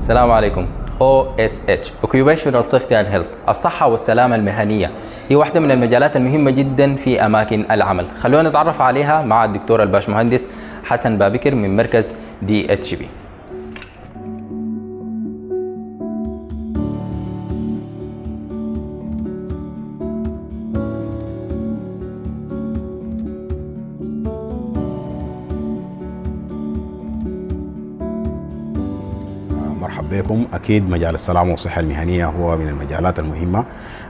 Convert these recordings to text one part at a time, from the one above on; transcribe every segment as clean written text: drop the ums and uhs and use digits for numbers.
السلام عليكم. OSH Occupational Safety and Health، الصحة والسلامة المهنية، هي واحدة من المجالات المهمة جدا في أماكن العمل. خلونا نتعرف عليها مع الدكتور الباشمهندس حسن بابكر من مركز DHB. مرحبا بكم. أكيد مجال السلامة والصحة المهنية هو من المجالات المهمة.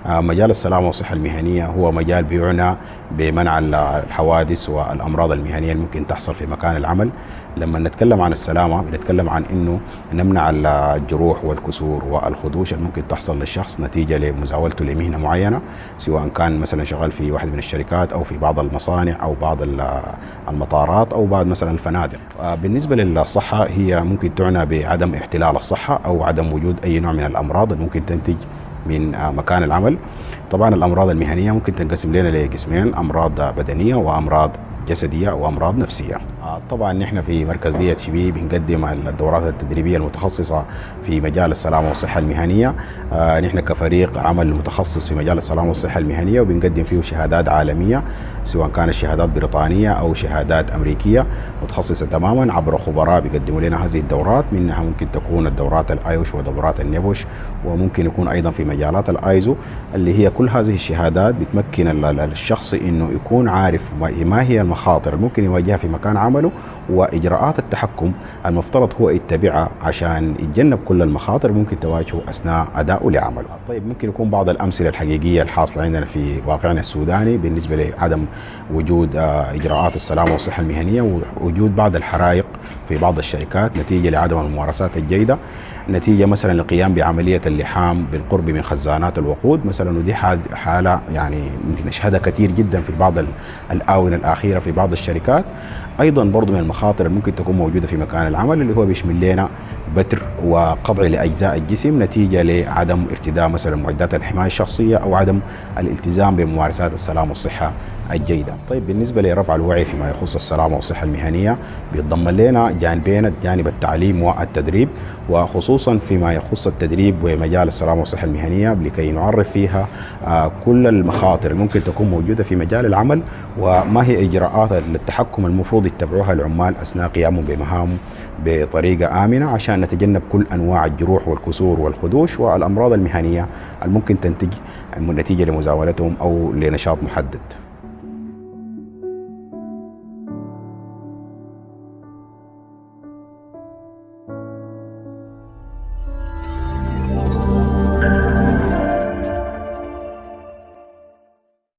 مجال السلامة والصحة المهنية هو مجال بيعنى بمنع الحوادث والأمراض المهنية اللي ممكن تحصل في مكان العمل. لما نتكلم عن السلامة بنتكلم عن إنه نمنع الجروح والكسور والخدوش اللي ممكن تحصل للشخص نتيجة لمزاولته لمهنة معينة، سواء كان مثلا شغال في واحد من الشركات أو في بعض المصانع أو بعض المطارات أو بعض مثلا الفنادق. بالنسبة للصحة هي ممكن تعنى بعدم احتلال الصحة أو عدم وجود أي نوع من الأمراض اللي ممكن تنتج من مكان العمل. طبعا الأمراض المهنية ممكن تنقسم لنا لقسمين: أمراض بدنية وأمراض جسدية وأمراض نفسية. طبعا نحن في مركز DHB بنقدم الدورات التدريبية المتخصصة في مجال السلامة والصحة المهنية. نحن كفريق عمل متخصص في مجال السلامة والصحة المهنية وبنقدم فيه شهادات عالمية، سواء كانت شهادات بريطانية أو شهادات أمريكية متخصصة تماما عبر خبراء بيقدموا لنا هذه الدورات. منها ممكن تكون الدورات الآيوش ودورات النيبوش، وممكن يكون أيضا في مجالات الآيزو، اللي هي كل هذه الشهادات بتمكن الشخص إنه يكون عارف ما هي المخاطر اللي ممكن يواجهها في مكان عمله وإجراءات التحكم المفترض هو يتبعها عشان يتجنب كل المخاطر ممكن تواجهه أثناء أدائه لعمله. طيب، ممكن يكون بعض الأمثلة الحقيقية الحاصلة عندنا في واقعنا السوداني بالنسبة لعدم وجود إجراءات السلامة والصحة المهنية، ووجود بعض الحرائق في بعض الشركات نتيجة لعدم الممارسات الجيدة، نتيجة مثلا للقيام بعملية اللحام بالقرب من خزانات الوقود مثلا، ودي حالة يعني ممكن نشهدها كثير جدا في بعض الآونة الأخيرة في بعض الشركات. أيضا برضو من المخاطر اللي ممكن تكون موجودة في مكان العمل اللي هو بيشمل لنا بتر وقطع لأجزاء الجسم نتيجة لعدم ارتداء مثلا معدات الحماية الشخصية أو عدم الالتزام بممارسات السلامة والصحة الجيدة. طيب، بالنسبة لرفع الوعي فيما يخص السلامة والصحة المهنية بيتضمن لنا جانبين: الجانب التعليم والتدريب، وخصوصا فيما يخص التدريب ومجال السلامة والصحة المهنية لكي نعرف فيها كل المخاطر اللي ممكن تكون موجودة في مجال العمل، وما هي إجراءات التحكم المفروض يتبعوها العمال أثناء قيامهم بمهامهم بطريقة آمنة عشان نتجنب كل أنواع الجروح والكسور والخدوش والأمراض المهنية الممكن تنتج نتيجة لمزاولتهم أو لنشاط محدد.